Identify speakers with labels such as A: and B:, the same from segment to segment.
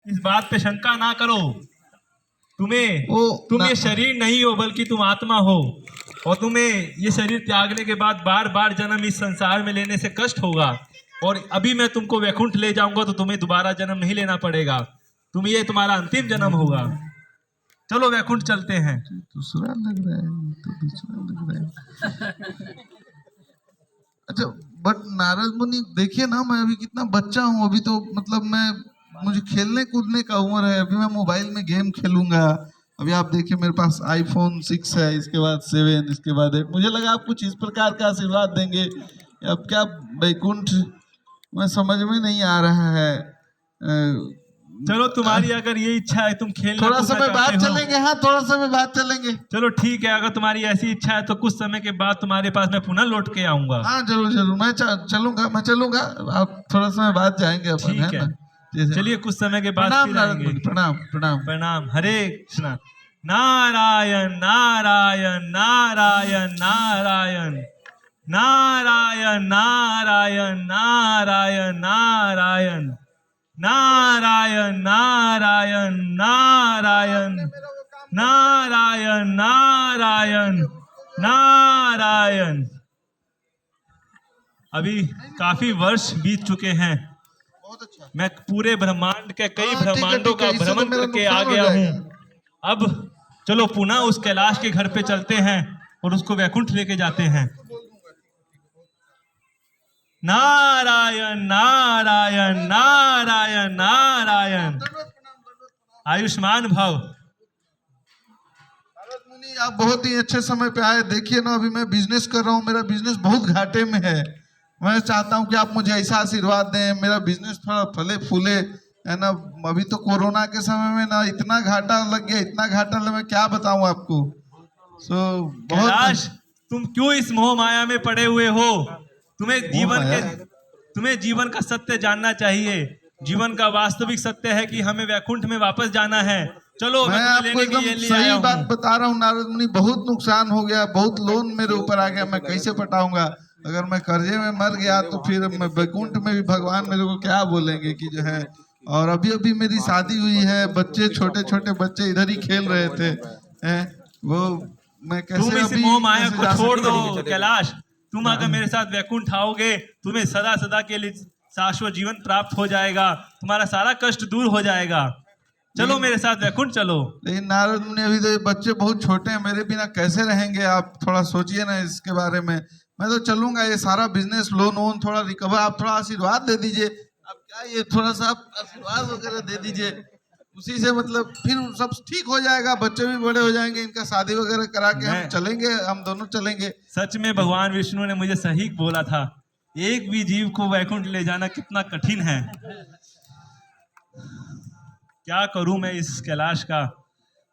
A: इस बात पे शंका ना करो। तुम ये शरीर नहीं हो बल्कि तुम आत्मा हो, और तुम्हें ये शरीर त्यागने के बाद बार बार जन्म इस संसार में लेने से कष्ट होगा। और अभी मैं तुमको वैकुंठ ले जाऊंगा तो तुम्हें दोबारा जन्म नहीं लेना पड़ेगा। ये तुम्हारा अंतिम जन्म होगा। चलो वैकुंठ चलते हैं।
B: दूसरा लग रहा है, तो दूसरा लग रहा है। अच्छा, बट नारद मुनि देखिए ना, मैं अभी कितना बच्चा हूँ, अभी तो मतलब मुझे खेलने कूदने का उम्र है, अभी मैं मोबाइल में गेम खेलूंगा। अभी आप देखिए मेरे पास iPhone 6 है, इसके बाद 7, इसके बाद 8। मुझे लगा आप कुछ इस प्रकार का आशीर्वाद देंगे। अब क्या वैकुंठ मैं समझ में नहीं आ रहा है।
A: चलो तुम्हारी अगर ये इच्छा है, तुम खेलना
B: थोड़ा समय बाद चलेंगे। हाँ, थोड़ा समय बाद चलेंगे।
A: चलो ठीक है, अगर तुम्हारी ऐसी इच्छा है तो कुछ समय के बाद तुम्हारे पास मैं पुनः लौट के आऊंगा।
B: हाँ जरूर जरूर, मैं चलूंगा। आप थोड़ा समय बाद जाएंगे अपन,
A: ठीक है? चलिए कुछ समय के बाद फिर आएंगे।
B: प्रणाम प्रणाम
A: प्रणाम। हरे कृष्णा। नारायण नारायण नारायण नारायण नारायण नारायण नारायण नारायण नारायण नारायण नारायण नारायण नारायण नारायण। अभी काफी वर्ष बीत चुके हैं। मैं पूरे ब्रह्मांड के कई ब्रह्मांडों का भ्रमण करके आ गया हूँ। अब चलो पुनः उस कैलाश के घर पे चलते हैं और उसको वैकुंठ लेके जाते हैं। नारायण नारायण नारायण नारायण। आयुष्मान भव।
B: नारद मुनि, आप बहुत ही अच्छे समय पे आए। देखिए ना, अभी मैं बिजनेस कर रहा हूँ, मेरा बिजनेस बहुत घाटे में है। मैं चाहता हूँ कि आप मुझे ऐसा आशीर्वाद दें, मेरा बिजनेस थोड़ा फले फूले, है ना। अभी तो कोरोना के समय में ना इतना घाटा लग गया, इतना घाटा लग, मैं क्या बताऊँ आपको।
A: कैलाश, तुम क्यों इस मोह माया में पड़े हुए हो? तुम्हें जीवन का सत्य जानना चाहिए। जीवन का वास्तविक सत्य है कि हमें वैकुंठ में वापस जाना है। चलो
B: मैं आपको एकदम सही बात बता रहा हूँ नारद मुनि। बहुत नुकसान हो गया, बहुत लोन मेरे ऊपर आ गया, मैं कैसे पटाऊंगा। अगर मैं कर्जे में मर गया तो फिर मैं वैकुंठ में भी भगवान मेरे को क्या बोलेंगे कि जो है। और अभी अभी मेरी शादी हुई है, बच्चे छोटे छोटे बच्चे इधर ही खेल रहे थे, वो मैं कैसे
A: इस मोह माया को छोड़ दो कैलाश। तुम अगर मेरे साथ वैकुंठ आओगे, तुम्हें सदा सदा के लिए शाश्वत जीवन प्राप्त हो जाएगा। तुम्हारा सारा कष्ट दूर हो जाएगा। चलो मेरे साथ वैकुंठ चलो।
B: लेकिन नारद मुनि, अभी तो बच्चे बहुत छोटे हैं, मेरे बिना कैसे रहेंगे। आप थोड़ा सोचिए ना इसके बारे में। मैं तो चलूंगा, ये सारा बिजनेस लोन वोन थोड़ा रिकवर, आप थोड़ा आशीर्वाद दे दीजिए। अब क्या ये थोड़ा सा आशीर्वाद वगैरह दे दीजिए, उसी से मतलब फिर सब ठीक हो जाएगा। बच्चे भी बड़े हो जाएंगे, इनका शादी वगैरह करा के हम चलेंगे, हम दोनों चलेंगे।
A: सच में भगवान विष्णु ने मुझे सही बोला था, एक भी जीव को वैकुंठ ले जाना कितना कठिन है। क्या करूं मैं इस कैलाश का।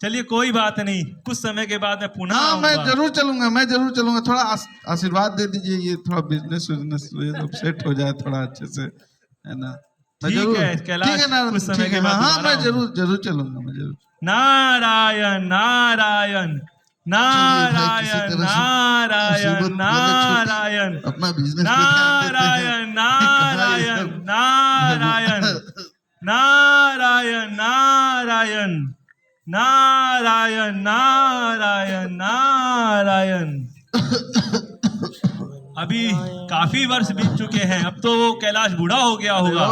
A: चलिए कोई बात नहीं, कुछ समय के बाद मैं पुनः
B: हाँ, मैं जरूर चलूंगा। थोड़ा आशीर्वाद दे दीजिए, ये थोड़ा बिजनेस सब सेट हो जाए थोड़ा अच्छे से, है ना।
A: ठीक है कैलाश, कुछ समय के बाद
B: हाँ, मैं जरूर चलूंगा, मैं जरूर।
A: नारायण नारायण नारायण नारायण नारायण
B: अपना बिजनेस
A: नारायण नारायण नारायण नारायण नारायण नारायण नारायण नारायण। अभी काफी वर्ष बीत चुके हैं, अब तो वो कैलाश बूढ़ा हो गया होगा।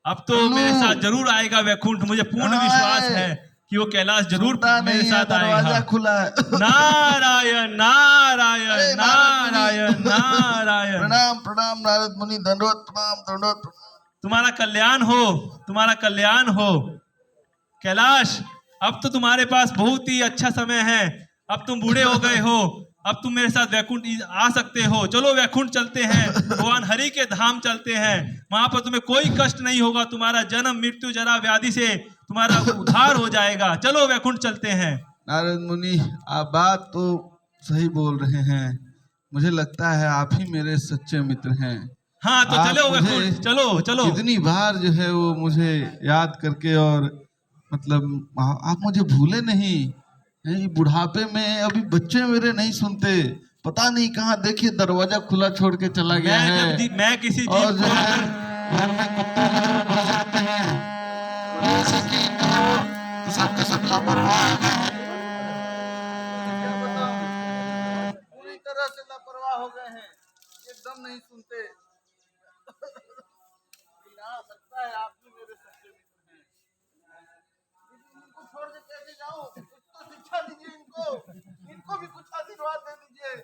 A: अब तो मेरे साथ जरूर आएगा वैकुंठ। मुझे पूर्ण विश्वास है कि वो कैलाश जरूर मेरे साथ आएगा।
B: खुला है।
A: नारायण नारायण नारायण नारायण।
B: प्रणाम प्रणाम नारद मुनि, दंडवत प्रणाम।
A: तुम्हारा कल्याण हो, तुम्हारा कल्याण हो कैलाश। अब तो तुम्हारे पास बहुत ही अच्छा समय है। अब तुम बूढ़े हो गए हो, अब तुम मेरे साथ वैकुंठ आ सकते हो। चलो वैकुंठ चलते हैं, भगवान हरि के धाम चलते हैं। वहां पर तुम्हें कोई कष्ट नहीं होगा। तुम्हारा जन्म मृत्यु जरा व्याधि से तुम्हारा उद्धार हो जाएगा। चलो वैकुंठ चलते हैं।
B: नारद मुनि, आप बात तो सही बोल रहे हैं। मुझे लगता है आप ही मेरे सच्चे मित्र हैं।
A: हाँ तो चलो वैकुंठ, चलो।
B: कितनी बार जो है वो मुझे याद करके, और मतलब आप मुझे भूले नहीं। बुढ़ापे में अभी बच्चे मेरे नहीं सुनते, पता नहीं कहाँ देखिए दरवाजा खुला छोड़ के चला गया है।
A: मैं किसी
B: और जो है घर में कुत्ते घुस जाते हैं, सब के सब लापरवाह हैं। क्या बताऊं, पूरी तरह से लापरवाह हो गए हैं, एकदम नहीं सुनते। हाँ, लगता है आप भी मेरे सच्चे मित्र हैं। लेकिन इनको छोड़ के कैसे जाऊं? कुछ तो शिक्षा दीजिए इनको, इनको भी कुछ आशीर्वाद दे दीजिए।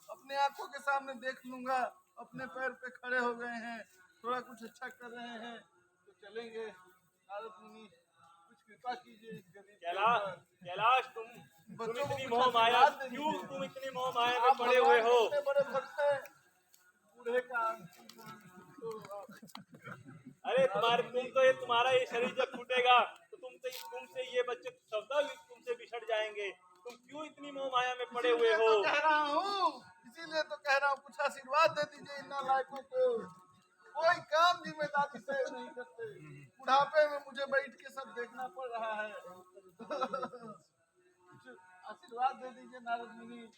B: अपने आंखों के सामने देख लूंगा, अपने पैर पे खड़े हो गए हैं, थोड़ा कुछ अच्छा कर रहे हैं तो चलेंगे। नारद मुनि कुछ कृपा कीजिए इस गरीब के
A: कैलाश
B: ऊपर।
A: कैलाश तुम
B: बच्चों को
A: इतनी
B: कुछ
A: मोह माया
B: आशीर्वाद दे
A: क्यों
B: दीजिए।
A: तुम इतनी मोह माया में
B: आप
A: पड़े हुए
B: भगवान
A: हो?
B: के इतने बड़े भक्त हैं, बूढ़े का तो
A: अरे
B: नारद
A: तुम
B: मुनि
A: तो तुम्हारा ये शरीर जब छूटेगा तो तुमसे ये बच्चे सदा तुमसे बिछड़ जाएंगे। तुम क्यों इतनी मोह माया में पड़े हुए
B: इसीलिए
A: हो?
B: तो कह रहा हूँ, इसीलिए तो कह रहा हूँ, कुछ आशीर्वाद दे दीजिए इन नालायकों को। कोई काम जिम्मेदारी से नहीं करते, बुढ़ापे में मुझे बैठ के सब देखना पड़ रहा है। कुछ आशीर्वाद दे दीजिए नारद मुनि,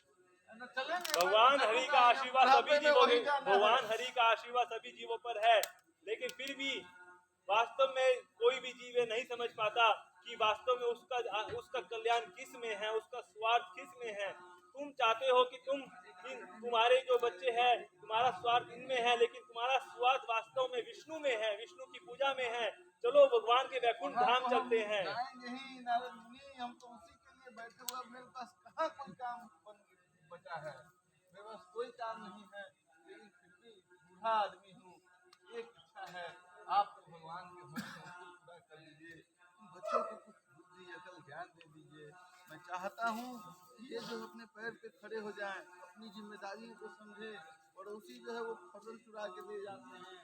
B: है ना? चलेंगे।
A: भगवान हरि का आशीर्वाद सभी
B: बुढ़ापे में
A: जीवों
B: वहीं जाना है।
A: भगवान हरि का आशीर्वाद सभी जीवों पर है, लेकिन फिर भी वास्तव में कोई भी जीव ये नहीं समझ पाता कि वास्तव में उसका कल्याण किस में है, उसका स्वार्थ किस में है। तुम चाहते हो कि तुम्हारे जो बच्चे हैं तुम्हारा स्वार्थ इनमें है, लेकिन तुम्हारा स्वार्थ वास्तव में विष्णु में है, विष्णु की पूजा में है। चलो भगवान के वैकुंठ धाम चलते हैं।
B: जाएंगे ही नारद मुनि, हम तो उसी के लिए बैठे हुए। मेरे पास कहाँ कोई काम बचा है, मेरे पास कोई काम नहीं है, लेकिन फिर भी बूढ़ा आदमी हूँ। एक इच्छा है, आप तो भगवान के भक्त हैं, उसको पूरा कर दीजिए। बच्चों को कुछ बुद्धि अकल ज्ञान दे दीजिए। मैं चाहता हूँ ये जो अपने पैर पे खड़े हो जाएं, अपनी जिम्मेदारियों को समझे। पड़ोसी जो है वो फसल चुरा के ले जाते हैं।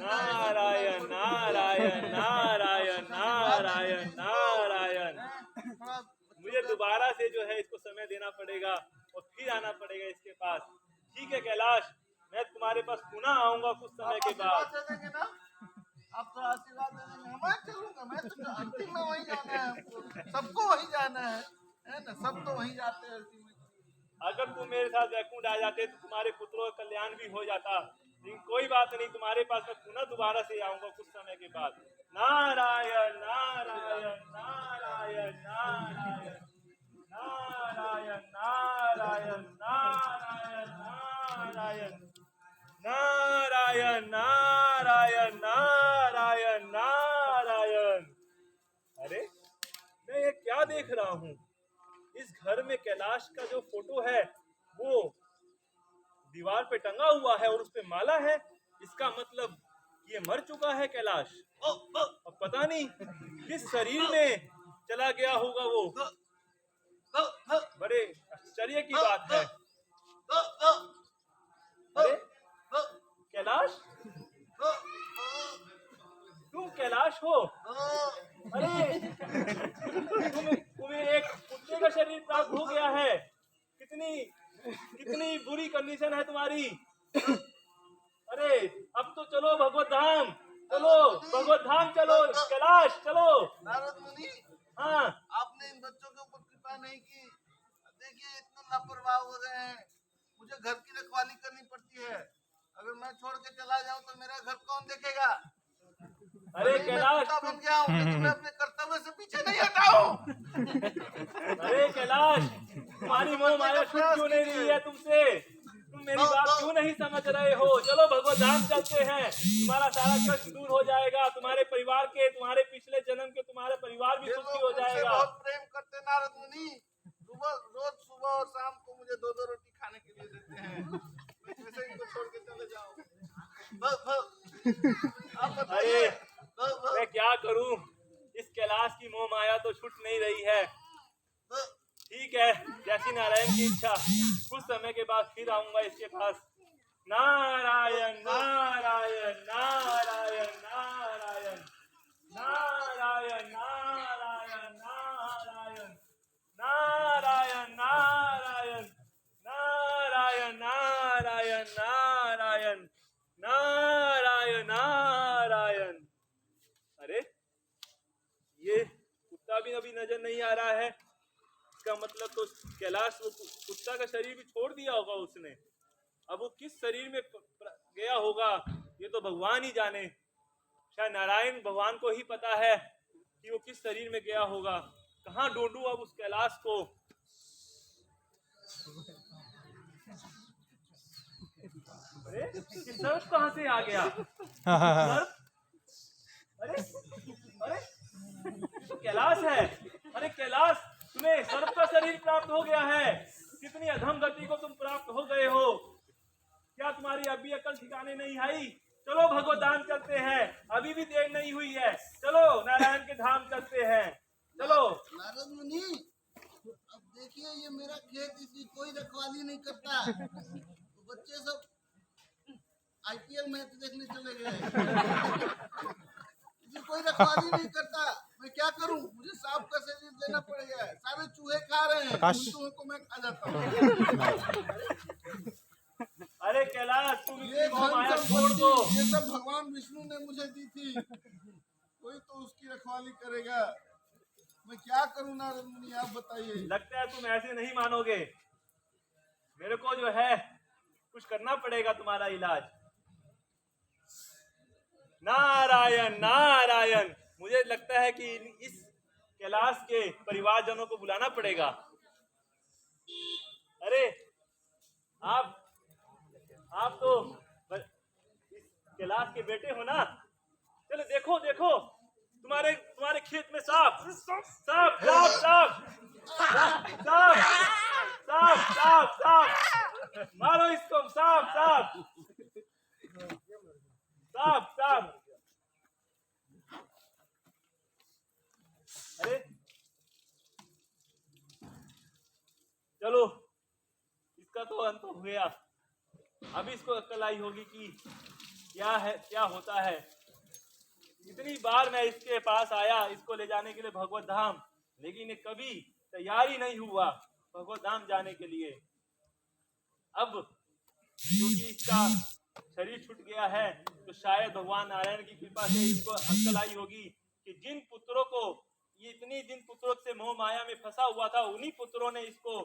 A: नारायण नारायण नारायण नारायण नारायण। मुझे दोबारा से जो है इसको समय देना पड़ेगा और फिर आना पड़ेगा इसके पास। ठीक है कैलाश, मैं तुम्हारे पास पुनः आऊंगा कुछ समय के बाद।
B: दे देंगे ना? आप तो आशीर्वाद दे देंगे, मैं चलूंगा। मैं तो अंतिम में वहीं जाना है, हमको सबको वहीं जाना है ना? सब तो वहीं जाते हैं अंतिम में।
A: अगर तुम मेरे साथ वैकुंठ आ जाते तो तुम्हारे पुत्रों का कल्याण भी हो जाता, लेकिन कोई बात नहीं, तुम्हारे पास मैं पुनः दोबारा से आऊंगा कुछ समय के बाद। नारायण नारायण नारायण नारायण नारायण नारायण नारायण नारायण नारायण नारायण नारायण नारायण। अरे मैं ये क्या देख रहा हूँ? इस घर में कैलाश का जो फोटो है वो दीवार पे टंगा हुआ है और उस पे माला है। इसका मतलब ये मर चुका है कैलाश। अब पता नहीं किस शरीर में चला गया होगा वो। बड़े आश्चर्य की बात है। अरे कैलाश, तुम कैलाश हो? अरे तुम्हें एक कुत्ते का शरीर प्राप्त हो गया है। कितनी बुरी कंडीशन है तुम्हारी। अरे अब तो चलो भगवत धाम, चलो भगवत धाम, चलो कैलाश चलो।
B: नारद मुनि,
A: हाँ
B: आपने इन बच्चों के ऊपर कृपा नहीं की। देखिए इतना लापरवाह हो गए हैं, मुझे घर की रखवाली करनी पड़ती है। अगर मैं छोड़ के चला जाऊं तो मेरा घर कौन देखेगा?
A: अरे कैलाश
B: बन गया हूं, लेकिन मैं अपने कर्तव्य से पीछे नहीं हटाऊं।
A: अरे कैलाश, तुम्हारी मोह माया छूट क्यों नहीं रही है तुमसे? तुम मेरी बात क्यों नहीं समझ रहे हो? चलो भगवत धाम चलते हैं, तुम्हारा सारा कष्ट दूर हो जाएगा। तुम्हारे परिवार के, तुम्हारे पिछले जन्म के तुम्हारे परिवार भी सुखी हो जाएगा।
B: बहुत प्रेम करते नारद मुनि, रोज सुबह और शाम को मुझे 2-2 रोटी खाने के लिए देते हैं। कैसे इनको छोड़ के चले जाऊं?
A: अरे मैं क्या करूं? इस कैलाश की मोह माया तो छूट नहीं रही है। ठीक है, जैसी नारायण की इच्छा, कुछ समय के बाद फिर आऊंगा इसके पास। नारायण नारायण नारायण नारायण नारायण नारायण नारायण नारायण नारायण नारायण नारायण नारायण नारायण नारायण। अरे ये कुत्ता भी अभी नजर नहीं आ रहा है। इसका मतलब तो कैलाश वो कुत्ता का शरीर भी छोड़ दिया होगा उसने। अब वो किस शरीर में गया होगा ये तो भगवान ही जाने। शायद नारायण भगवान को ही पता है कि वो किस शरीर में गया होगा। कहाँ ढूंढूं अब उस कैलाश को। अरे ये सर्प कहाँ से आ गया? सर्प? अरे अरे ये तो कैलाश है। अरे कैलाश, तुम्हें सर्प का शरीर प्राप्त हो गया है। कितनी अधम गति को तुम प्राप्त हो गए हो। क्या तुम्हारी अभी अकल ठिकाने नहीं आई? चलो भगवत धाम चलते हैं, अभी भी देर नहीं हुई है। चलो नारायण के धाम चलते हैं, चलो।
C: नारद मुनि, अब देखिए ये मेरा खेत, इसकी कोई रखवाली नहीं करता। तो बच्चे सब आईपीएल मैच देखने चले गए। इसकी कोई रखवाली नहीं करता। मैं क्या करूं? मुझे सांप का शरीर देना पड़ेगा। सारे चूहे खा रहे हैं, उन चूहों को मैं खा जाता हूँ।
A: अरे कैलाश, तुम
C: ये
A: इसकी मोह माया
C: धन सब
A: छोड़ दो।
C: ये सब भगवान विष्णु ने मुझे दी थी। कोई तो उसकी रखवाली करेगा। मैं क्या करूं नारद मुनि, आप बताइए।
A: लगता है तुम ऐसे नहीं मानोगे। मेरे को जो है कुछ करना पड़ेगा तुम्हारा इलाज। नारायण नारायण, मुझे लगता है कि इस कैलाश के परिवारजनों को बुलाना पड़ेगा। अरे आप तो इस कैलाश के बेटे हो ना। चलो देखो देखो, तुम्हारे खेत में सांप सांप सांप सांप सांप सांप सांप सांप, मारो इसको। सांप सांप सांप सांप। अरे चलो, इसका तो अंत हो गया। अभी इसको अक्ल आई होगी कि क्या है, क्या होता है। इतनी बार मैं इसके पास आया इसको ले जाने के लिए भगवत धाम, लेकिन ये कभी तैयार ही नहीं हुआ भगवत धाम जाने के लिए। अब क्योंकि इसका शरीर छूट गया है, तो शायद भगवान नारायण की कृपा से इसको अक्ल आई होगी कि जिन पुत्रों को ये इतनी जिन पुत्रों से मोह माया में फंसा हुआ था, उन्हीं पुत्रों ने इसको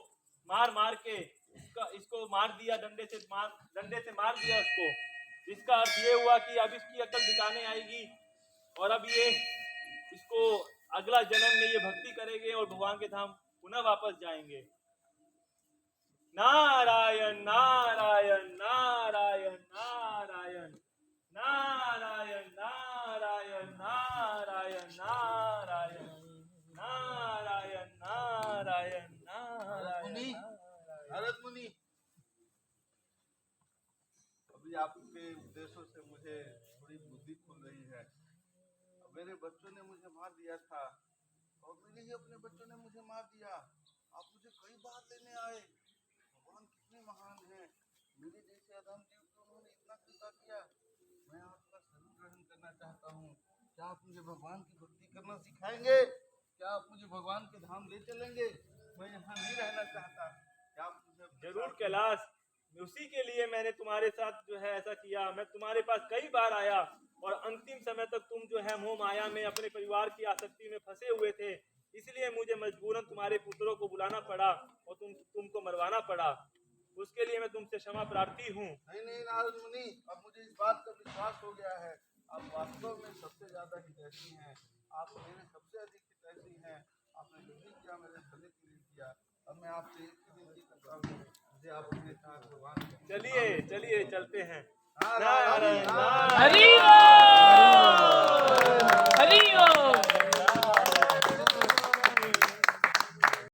A: मार के इसको मार दिया। डंडे से मार दिया उसको। इसका अर्थ ये हुआ कि अब इसकी अकल दिखाने आएगी और अब ये इसको अगला जन्म में ये भक्ति करेंगे और भगवान के धाम पुनः वापस जाएंगे। नारायण नारायण नारायण नारायण नारायण नारायण नारायण नारायण नारायण नारायण नारायण।
C: नारद मुनि, अभी आपके उपदेशों से मुझे थोड़ी बुद्धि खुल रही है। मेरे बच्चों ने मुझे मार दिया था और मेरे ही अपने बच्चों ने मुझे मार दिया। आप मुझे कई बार लेने आए। भगवान कितने महान हैं। मेरे जैसे अधम जीव को उन्होंने इतना कृपा किया। मैं आपका शरीर ग्रहण करना चाहता हूँ। क्या आप मुझे भगवान की भक्ति करना सिखाएंगे? क्या आप मुझे भगवान के धाम ले चलेंगे? मैं यहाँ नहीं रहना चाहता। क्या आप मुझे
A: जरूर कैलाश, उसी के लिए मैंने तुम्हारे साथ जो है ऐसा किया। मैं तुम्हारे पास कई बार आया और अंतिम समय तक तुम जो है मोह माया में अपने परिवार की आसक्ति में फंसे हुए थे। इसलिए मुझे मजबूरन तुम्हारे पुत्रों को बुलाना पड़ा और तुमको मरवाना पड़ा। उसके लिए मैं तुमसे क्षमा प्रार्थी हूँ।
C: नहीं नारद मुनि, अब मुझे इस बात का विश्वास हो गया है। आप वास्तव में सबसे ज्यादा हितैषी हैं। आप मेरे सबसे अधिक हितैषी हैं। आपने जो भी किया मेरे भले के लिए किया। अब मैं आपसे एक ही विनती करता हूँ, मुझे आप अपने साथ भगवान।
A: चलिए चलते हैं।
C: नारायण
A: नारायण
D: हरि ओम हरि ओम।